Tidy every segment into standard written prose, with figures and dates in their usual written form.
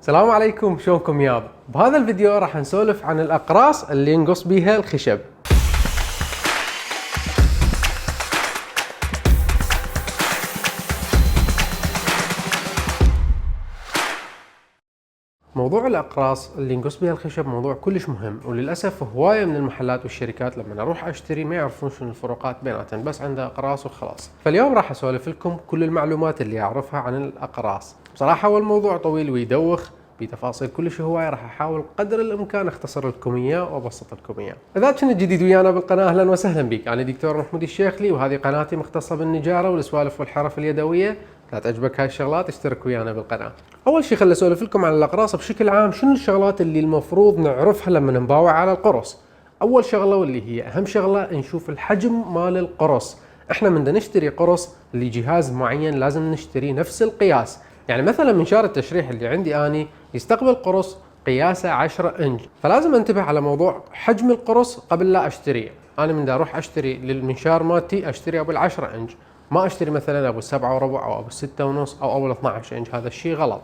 السلام عليكم، شلونكم ياب؟ بهذا الفيديو راح نسولف عن الأقراص اللي نقص بيها الخشب. موضوع الأقراص اللي نقص بيها الخشب موضوع كلش مهم، وللأسف هواية من المحلات والشركات لما أروح أشتري ما يعرفون شنو الفروقات بيناتهم، بس عنده أقراص وخلاص. فاليوم راح أسولف لكم كل المعلومات اللي أعرفها عن الأقراص. بصراحة هو الموضوع طويل ويدوخ بتفاصيل كلش هواية، راح احاول قدر الامكان اختصر لكم اياه وابسط لكم اياه. اذا كنت جديد ويانا بالقناه اهلا وسهلا بك، انا دكتور محمود الشيخلي وهذه قناتي مختصه بالنجاره والسوالف والحرف اليدويه. لا تعجبك هاي الشغلات اشترك ويانا بالقناه. اول شيء خليني اسولف لكم عن الاقراص بشكل عام. شنو الشغلات اللي المفروض نعرفها لما نباوع على القرص؟ اول شغله واللي هي اهم شغله نشوف الحجم مال القرص. احنا من نشتري قرص لجهاز معين لازم نشتري نفس القياس. يعني مثلا منشار التشريح اللي عندي اني يستقبل قرص قياسه 10 انج، فلازم انتبه على موضوع حجم القرص قبل لا اشتريه. انا من دا اروح اشتري للمنشار مالتي اشتري ابو ال10 انج، ما اشتري مثلا ابو 7 وربع او ابو 6 ونص او ابو 12 انج، هذا الشيء غلط.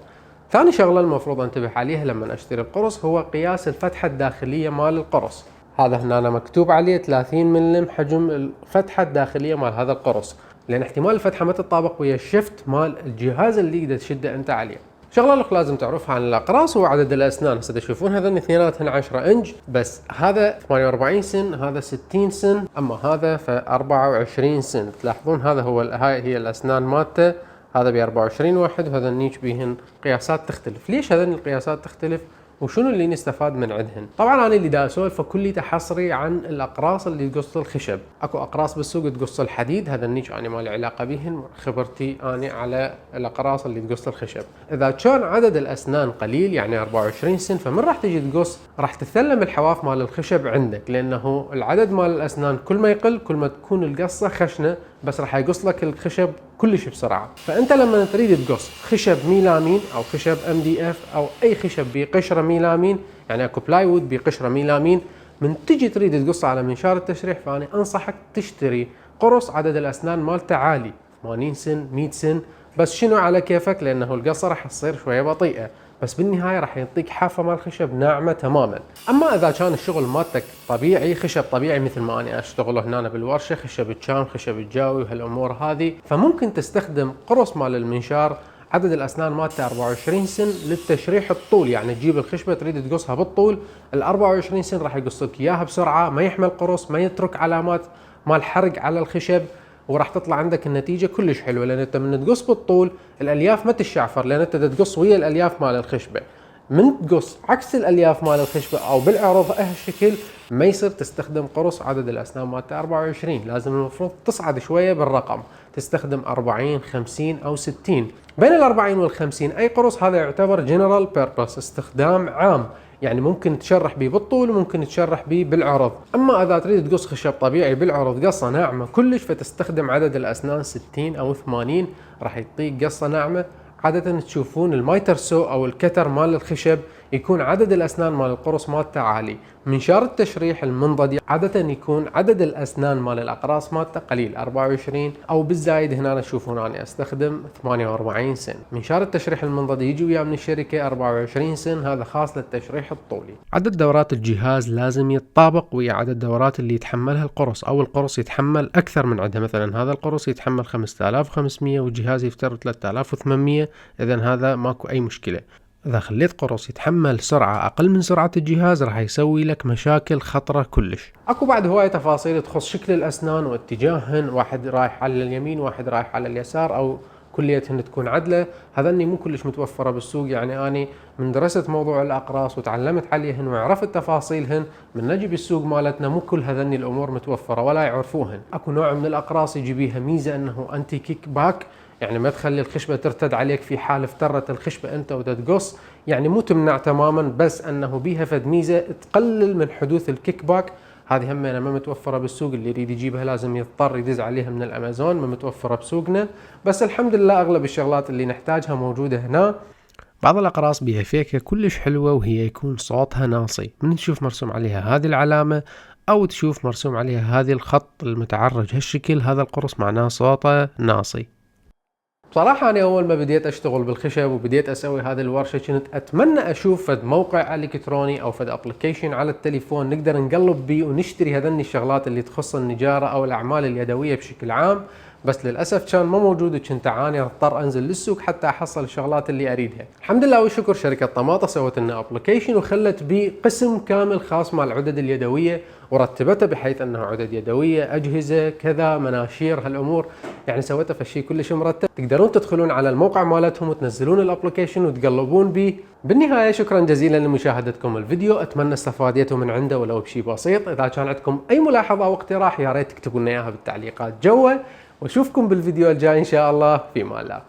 ثاني شغله المفروض انتبه عليها لما اشتري القرص هو قياس الفتحه الداخليه مال القرص. هذا هنا أنا مكتوب عليه 30 ملم حجم الفتحه الداخليه مال هذا القرص، لان احتمال الفتحه ما تتطابق ويا الشفت مال الجهاز اللي يقدر تشده انت عليه. شغله لك لازم تعرفها عن الاقراص هو عدد الاسنان. هسه تشوفون هذول اثنيناتهم 10 انج، بس هذا 48 سن، هذا 60 سن، اما هذا ف 24 سن. تلاحظون هذا هو هاي هي الاسنان مالته، هذا ب 24 واحد وهذا النيش بيهن قياسات تختلف. ليش هذين القياسات تختلف وشنو اللي نستفاد من عندهن؟ طبعا انا اللي دا اسولفه كليته حصري عن الاقراص اللي تقص الخشب. اكو اقراص بالسوق تقص الحديد، هذا النيش انا ما له علاقه بهن، خبرتي انا على الاقراص اللي تقص الخشب. اذا كان عدد الاسنان قليل يعني 24 سن، فمن راح تجي تقص راح تثلم الحواف مال الخشب عندك، لانه العدد مال الاسنان كل ما يقل كل ما تكون القصه خشنه، بس راح يقص لك الخشب كلش بسرعه. فانت لما تريد تقص خشب ميلامين او خشب MDF او اي خشب بقشره ميلامين، يعني اكو بلاي وود بقشره ميلامين، من تجي تريد تقص على منشار التشريح فانا انصحك تشتري قرص عدد الاسنان مالته عالي، 80 سن 100 سن، بس شنو على كيفك، لانه القصه راح تصير شويه بطيئه، بس بالنهايه راح يعطيك حافه مال خشب ناعمه تماما. اما اذا كان الشغل مالتك طبيعي، خشب طبيعي مثل ما انا اشتغله هنا بالورشه، خشب الشام، خشب الجاوي وهالامور هذه، فممكن تستخدم قرص مال المنشار عدد الاسنان مالته 24 سن للتشريح الطول. يعني تجيب الخشبه تريد تقصها بالطول، ال 24 سن راح يقص لك اياها بسرعه، ما يحمل قرص، ما يترك علامات مال حرق على الخشب، وراح تطلع عندك النتيجه كلش حلوه. لان انت من تقص بالطول الالياف ما تشعفر، لان انت تقص ويا الالياف مال الخشبه. من تقص عكس الالياف مال الخشبه او بالعرض هالشكل ما يصير تستخدم قرص عدد الاسنان مالته 24، لازم المفروض تصعد شويه بالرقم، تستخدم 40 50 او 60. بين ال 40 وال 50 اي قرص هذا يعتبر جنرال بيربس، استخدام عام، يعني ممكن تشرح بيه بالطول وممكن تشرح بيه بالعرض. اما اذا تريد تقص خشب طبيعي بالعرض قصه ناعمه كلش، فتستخدم عدد الاسنان 60 او 80، راح يعطيك قصه ناعمه. عاده تشوفون المايتر سو او الكتر مال الخشب يكون عدد الاسنان مال القرص مالته عالي. منشار التشريح المنضدي عاده يكون عدد الاسنان مال الاقراص مالته قليل، 24 او بالزايد. هنا تشوفون انا استخدم 48 سن. منشار التشريح المنضدي يجي وياه من الشركه 24 سن، هذا خاص للتشريح الطولي. عدد دورات الجهاز لازم يتطابق ويا عدد الدورات اللي يتحملها القرص، او القرص يتحمل اكثر من عدها. مثلا هذا القرص يتحمل 5500 والجهاز يفترض 3800، اذا هذا ماكو اي مشكله. إذا خليت قرص يتحمل سرعة أقل من سرعة الجهاز راح يسوي لك مشاكل خطرة كلش. أكو بعد هواية تفاصيل تخص شكل الأسنان واتجاههن، واحد رايح على اليمين واحد رايح على اليسار أو كليتهن تكون عدلة، هذني مو كلش متوفرة بالسوق. يعني أنا من درست موضوع الأقراص وتعلمت عليهن وعرفت تفاصيلهن، من نجي بالسوق مالتنا مو كل هذني الأمور متوفرة ولا يعرفوهن. أكو نوع من الأقراص يجي بيها ميزة أنه أنتي كيك باك، يعني ما تخلي الخشبة ترتد عليك في حال افترت الخشبة انت وتتقص، يعني مو تمنع تماما، بس انه بيها فد ميزة تقلل من حدوث الكيك باك. هذه هم ما متوفرة بالسوق، اللي يريد يجيبها لازم يضطر يدز عليها من الامازون، ما متوفرة بسوقنا، بس الحمد لله اغلب الشغلات اللي نحتاجها موجودة هنا. بعض الأقراص بيها فيكة كلش حلوة وهي يكون صوتها ناصي، من تشوف مرسوم عليها هذه العلامة أو تشوف مرسوم عليها هذه الخط المتعرج هالشكل، هذا القرص معناه صوته ناصي. بصراحة أنا أول ما بديت أشتغل بالخشب وبديت أسوي هذه الورشة كنت أتمنى أشوف فد موقع إلكتروني أو فد أبليكيشن على التليفون نقدر نقلب بيه ونشتري هذني الشغلات اللي تخص النجارة أو الأعمال اليدوية بشكل عام، بس للأسف كان ما موجود وكنت أعاني أضطر أنزل للسوق حتى أحصل الشغلات اللي أريدها. الحمد لله والشكر شركة طماطة سوت لنا أبليكيشن وخلت بيه قسم كامل خاص مع العدد اليدوية ورتبتها بحيث أنها عدد يدوية، أجهزة، كذا، مناشير، هالأمور يعني سوتها فشي كلش مرتب. تقدرون تدخلون على الموقع مالتهم وتنزلون الأبليكيشن وتقلبون بيه. بالنهاية شكرا جزيلا لمشاهدتكم الفيديو، أتمنى استفاديتوا من عنده ولو بشي بسيط. إذا كان عندكم أي ملاحظة أو اقتراح يا ريت تكتبوا لنا إياها بالتعليقات جوا، واشوفكم بالفيديو الجاي ان شاء الله. في امان الله.